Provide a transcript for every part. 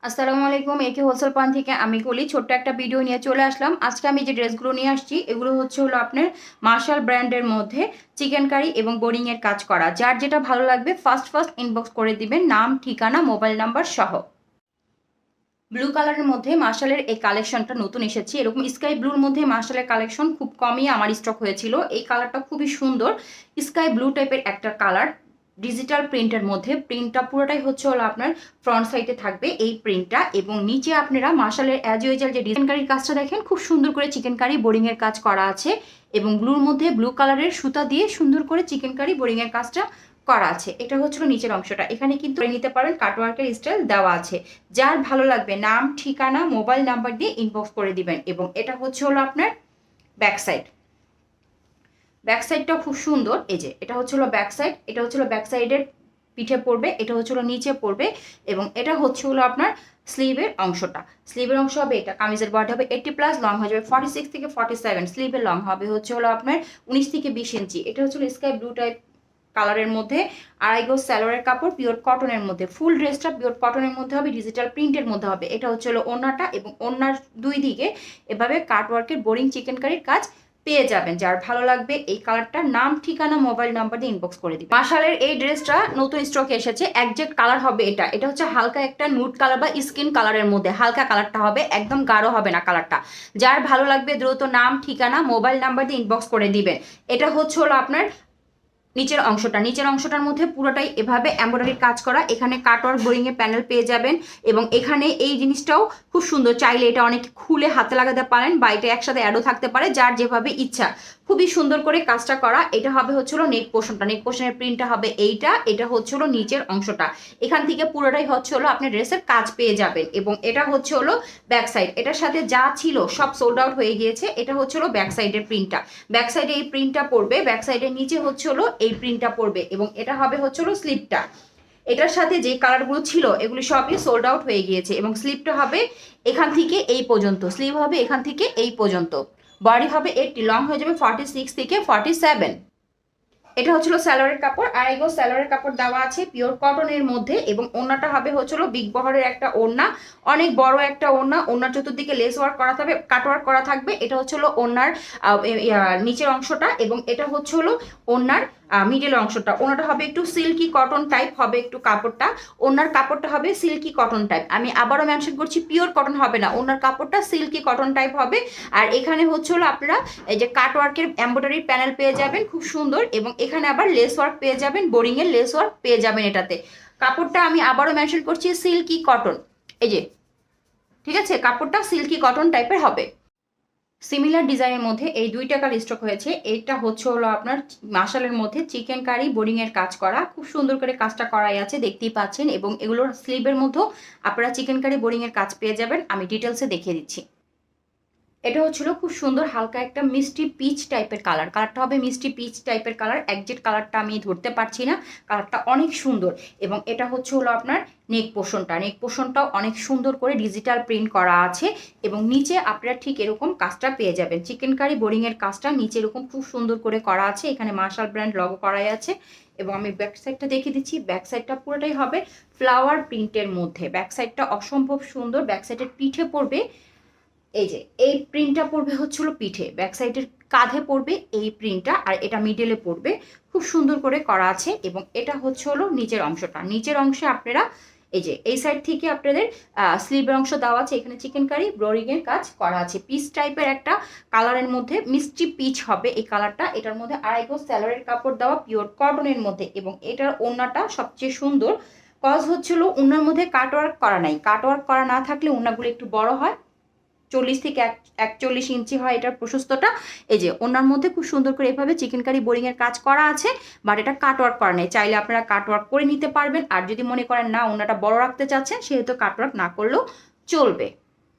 আসসালামু আলাইকুম। একে হোলসেল পয়েন্ট থেকে আমি কলি ছোট্ট একটা ভিডিও নিয়ে চলে আসলাম। আজকে আমি যে ড্রেসগুলো নিয়ে আসছি এগুলো হলো আপনার মার্শাল ব্র্যান্ডের মধ্যে চিকেন কারি এবং বোরিংয়ের কাজ করা। যার যেটা ভালো লাগবে ফার্স্ট ইনবক্স করে দিবেন, নাম, ঠিকানা, মোবাইল নাম্বার সহ। ব্লু কালারের মধ্যে মার্শালের এই কালেকশনটা নতুন এসেছে। এরকম স্কাই ব্লুর মধ্যে মার্শালের কালেকশন খুব কমই আমার স্টক হয়েছিল। এই কালারটা খুবই সুন্দর, স্কাই ব্লু টাইপের একটা কালার, ডিজিটাল প্রিন্টের মধ্যে। প্রিন্টটা পুরোটাই হলো আপনার ফ্রন্ট সাইডে থাকবে এই প্রিন্টটা, এবং নিচে আপনারা মার্শালের অ্যাজ ইউজুয়াল যে চিকেন কারির কাজটা দেখেন, খুব সুন্দর করে চিকেন কারি বোরিংয়ের কাজ করা আছে, এবং ব্লুর মধ্যে ব্লু কালারের সুতা দিয়ে সুন্দর করে চিকেন কারি বোরিংয়ের কাজটা করা আছে। এটা হচ্ছিল নিচের অংশটা। এখানে কিন্তু নিতে পারেন, কাটওয়ার্কের স্টাইল দেওয়া আছে। যার ভালো লাগবে নাম, ঠিকানা, মোবাইল নাম্বার দিয়ে ইনবক্স করে দিবেন। এবং এটা হলো আপনার ব্যাক সাইড। ব্যাক সাইডটা খুব সুন্দর। এই যে এটা হলো ব্যাক সাইড, এটা হলো ব্যাক সাইডের পিঠে পড়বে, এটা হলো নিচে পড়বে, এবং এটা হলো আপনার স্লিভের অংশটা। স্লিভের অংশ হবে এটা। কামিজের বডি হবে 80+, লং হয়ে যাবে 46 থেকে 47। স্লিভের লং হবে হলো আপনার 19 থেকে 20 ইঞ্চি। এটা হলো স্কাই ব্লু টাইপ কালারের মধ্যে, আড়াই গজ স্যালোয়ারের কাপড়, পিওর কটনের মধ্যে। ফুল ড্রেসটা পিওর কটনের মধ্যে হবে, ডিজিটাল প্রিন্টের মধ্যে হবে। এটা হলো ওড়নাটা, এবং ওড়নার দুই দিকে এভাবে কাটওয়ার্কের বোরিং চিকেন কারির কাজ পেয়ে যাবেন। যার ভালো লাগবে এই কালারটা, নাম, ঠিকানা, মোবাইল নাম্বার দিয়ে ইনবক্স করে দিবেন। মার্শালের এই ড্রেসটা নতুন স্টকে এসেছে। একজ্যাক্ট কালার হবে এটা। এটা হচ্ছে হালকা একটা নুড কালার বা স্কিন কালারের মধ্যে হালকা কালারটা হবে, একদম গাঢ় হবে না কালারটা। যার ভালো লাগবে দ্রুত নাম, ঠিকানা, মোবাইল নাম্বার দিয়ে ইনবক্স করে দিবেন। এটা হলো আপনার নিচের অংশটা। নিচের অংশটার মধ্যে পুরোটাই এভাবে এমব্রয়ডারির কাজ করা। এখানে কাটওয়ার্ক বোরিং এর প্যানেল পেয়ে যাবেন, এবং এখানে এই জিনিসটাও খুব সুন্দর। চাইলে এটা অনেক খুলে হাতে লাগাতে পারেন, বা এটা একসাথে অ্যাডও থাকতে পারে, যার যেভাবে ইচ্ছা। খুবই সুন্দর করে কাজটা করা। এটা হবে হলো নেক পোর্শনটা। নেক পোর্শনের প্রিন্টটা হবে এইটা। এটা হলো নিচের অংশটা। এখান থেকে পুরোটাই হলো আপনি ড্রেসের কাজ পেয়ে যাবেন। এবং এটা হলো ব্যাক সাইড। এটার সাথে যা ছিল সব সোল্ড আউট হয়ে গিয়েছে। এটা হলো ব্যাক সাইডের প্রিন্টটা। ব্যাক সাইডে এই প্রিন্টটা পড়বে, ব্যাক সাইডের নিচে হলো এই প্রিন্টটা পড়বে, এবং এটা হবে হলো স্লিপটা। এটার সাথে যে কালারগুলো ছিল এগুলি সবই সোল্ড আউট হয়ে গিয়েছে, এবং স্লিপটা হবে এখান থেকে এই পর্যন্ত। স্লিভ হবে এখান থেকে এই পর্যন্ত। বডি হবে 80, লং হয়ে যাবে 46 থেকে 47। এটা হলো স্যালোয়ারের কাপড়, আড়াই গজ স্যালোয়ারের কাপড় দেওয়া আছে পিওর কটনের মধ্যে, এবং ওড়নাটা হবে হলো বিগ বহরের একটা ওড়না, অনেক বড় একটা ওড়না। ওড়নার চতুর্দিকে লেস ওয়ার্ক করা থাকবে, কাটওয়ার্ক করা থাকবে। এটা হলো ওড়নার নিচের অংশটা, এবং এটা হলো ওড়নার মিডল অংশটা। ওড়নাটা হবে একটু সিল্কি কটন টাইপ হবে একটু কাপড়টা। ওড়নার কাপড়টা হবে সিল্কি কটন টাইপ। আমি আবারও মেনশন করছি, পিওর কটন হবে না, ওড়নার কাপড়টা সিল্কি কটন টাইপ হবে। আর এখানে হলো আপনারা এই যে কাটওয়ার্কের এমব্রয়ডারি প্যানেল পেয়ে যাবেন, খুব সুন্দর। এবং এখানে আবার লেস ওয়ার্ক পেয়ে যাবেন, বোরিং এর লেস ওয়ার্ক পেয়ে যাবেন এটাতে। কাপড়টা আমি আবারও মেনশন করছি সিল্কি কটন। এই যে ঠিক আছে, কাপড়টা সিল্কি কটন টাইপের হবে। সিমিলার ডিজাইনের মধ্যে এই দুইটা কালার স্টক হয়েছে। এইটা হলো আপনার মার্শালের মধ্যে চিকেন কারি বোরিং এর কাজ করা, খুব সুন্দর করে কাজটা করাই আছে, দেখতেই পাচ্ছেন। এবং এগুলোর স্লিভের মধ্যেও আপনারা চিকেন কারি বোরিং এর কাজ পেয়ে যাবেন। আমি ডিটেলসে দেখিয়ে দিচ্ছি। এটা হচ্ছিল খুব সুন্দর হালকা একটা মিষ্টি পিচ টাইপের কালার। কালারটা হবে মিষ্টি পিচ টাইপের কালার। একজ্যাক্ট কালারটা আমি ধরতে পারছি না, কালারটা অনেক সুন্দর। এবং এটা হলো আপনার নেক পোর্শনটা। নেক পোর্শনটাও অনেক সুন্দর করে ডিজিটাল প্রিন্ট করা আছে, এবং নিচে আপনারা ঠিক এরকম কাজটা পেয়ে যাবেন। চিকেন কারি বোরিং এর কাজটা নিচে এরকম খুব সুন্দর করে করা আছে। এখানে মার্শাল ব্র্যান্ড লগো করাই আছে। এবং আমি ব্যাক সাইডটা দেখিয়ে দিচ্ছি। ব্যাক সাইডটা পুরোটাই হবে ফ্লাওয়ার প্রিন্টের মধ্যে। ব্যাক সাইডটা অসম্ভব সুন্দর। ব্যাক সাইডের পিঠে পড়বে এই যে এই প্রিন্টটা পড়বে হচ্ছিল পিঠে, ব্যাক সাইডের কাঁধে পড়বে এই প্রিন্টটা, আর এটা মিডলে পড়বে। খুব সুন্দর করে করা আছে। এবং এটা হলো নিচের অংশটা। নিচের অংশে আপনারা এই যে এই সাইড থেকে আপনাদের স্লিভের অংশ দেওয়া আছে। এখানে চিকেন কারি ব্রোরিং এর কাজ করা আছে। পিচ টাইপের একটা কালারের মধ্যে, মিষ্টি পিচ হবে এই কালারটা। এটার মধ্যে আড়াই গজ স্যালোয়ারের কাপড় দেওয়া পিওর কটনের মধ্যে, এবং এটার ওড়নাটা সবচেয়ে সুন্দর। কজ হচ্ছিল ওড়নার মধ্যে কাটওয়ার্ক করা নাই। কাটওয়ার্ক করা না থাকলে ওড়নাগুলো একটু বড় হয়, 40 থেকে 41 ইঞ্চি হয় এটার প্রশস্তটা। এই যে ওনার মধ্যে খুব সুন্দর করে এভাবে চিকেন কারি বোরিং এর কাজ করা আছে, বাট এটা কাটওয়ার্ক করা নেই। চাইলে আপনারা কাটওয়ার্ক করে নিতে পারবেন। আর যদি মনে করেন না ওনাটা বড় রাখতে চাচ্ছেন, সেহেতু কাটওয়ার্ক না করলেও চলবে।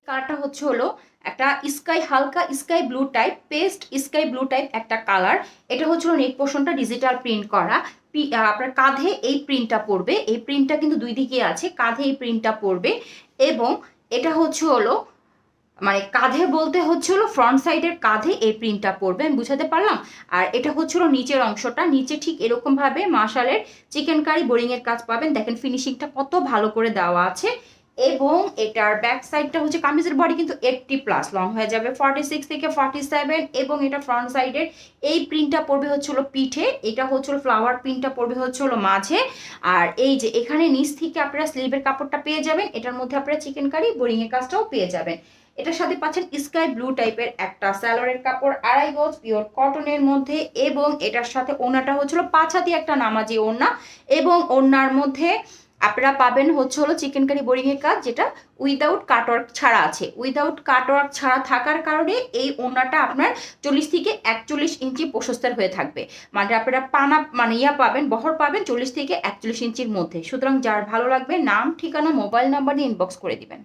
কালারটা হলো একটা স্কাই, হালকা sky blue type, paste sky blue type একটা কালার। এটা হচ্ছিল নেক পোর্শনটা ডিজিটাল প্রিন্ট করা। আপনার কাঁধে এই প্রিন্টটা পড়বে। এই প্রিন্টটা কিন্তু দুই দিকে আছে, কাঁধে এই প্রিন্টটা পড়বে। এবং এটা হলো মানে কাঁধে বলতে হলো ফ্রন্ট সাইডের কাঁধে এই প্রিন্টটা পড়বে। আমি বুঝাতে পারলাম? আর এটা হচ্ছিল নিচের অংশটা। নিচে ঠিক এরকম ভাবে মার্শালের চিকেন কারি বোরিং এর কাজ পাবেন। দেখেন ফিনিশিংটা কত ভালো করে দেওয়া আছে। এবং এটার ব্যাক সাইডটা হচ্ছে কামিজের বডি কিন্তু 80+ লং হয়ে যাবে 46 থেকে 47, এবং এটা ফ্রন্ট সাইডের এই প্রিন্টটা পড়বে হচ্ছে হলো পিঠে, এটা হচ্ছে হলো ফ্লাওয়ার প্রিন্টটা পড়বে হচ্ছে হলো মাঝে। আর এই যে এখানে নিচ থেকে আপনারা স্লিভের কাপড়টা পেয়ে যাবেন, এটার মধ্যে আপনারা চিকেন কারি বোরিং এর কাজটাও পেয়ে যাবেন। এটার সাথে পাচ্ছেন স্কাই ব্লু টাইপের একটা সালোয়ারের কাপড়, 2.5 গজ পিওর কটনের মধ্যে, এবং এটার সাথে ওড়নাটা হচ্ছিল 5 হাতি একটা নামাজি ওড়না, এবং ওড়নার মধ্যে আপনারা পাবেন হচ্ছে হলো চিকেন কারি বোরিং এর কাজ, যেটা উইদাউট কাটওয়ার্ক ছাড়া আছে। উইদাউট কাটওয়ার্ক ছাড়া থাকার কারণে এই ওড়নাটা আপনার 40 থেকে 41 ইঞ্চি প্রশস্তের হয়ে থাকবে, মানে আপনারা পানা মানে পাবেন, বহর পাবেন 40 থেকে 41 ইঞ্চির মধ্যে। সুতরাং যার ভালো লাগবে নাম, ঠিকানা, মোবাইল নাম্বার দিয়ে ইনবক্স করে দিবেন।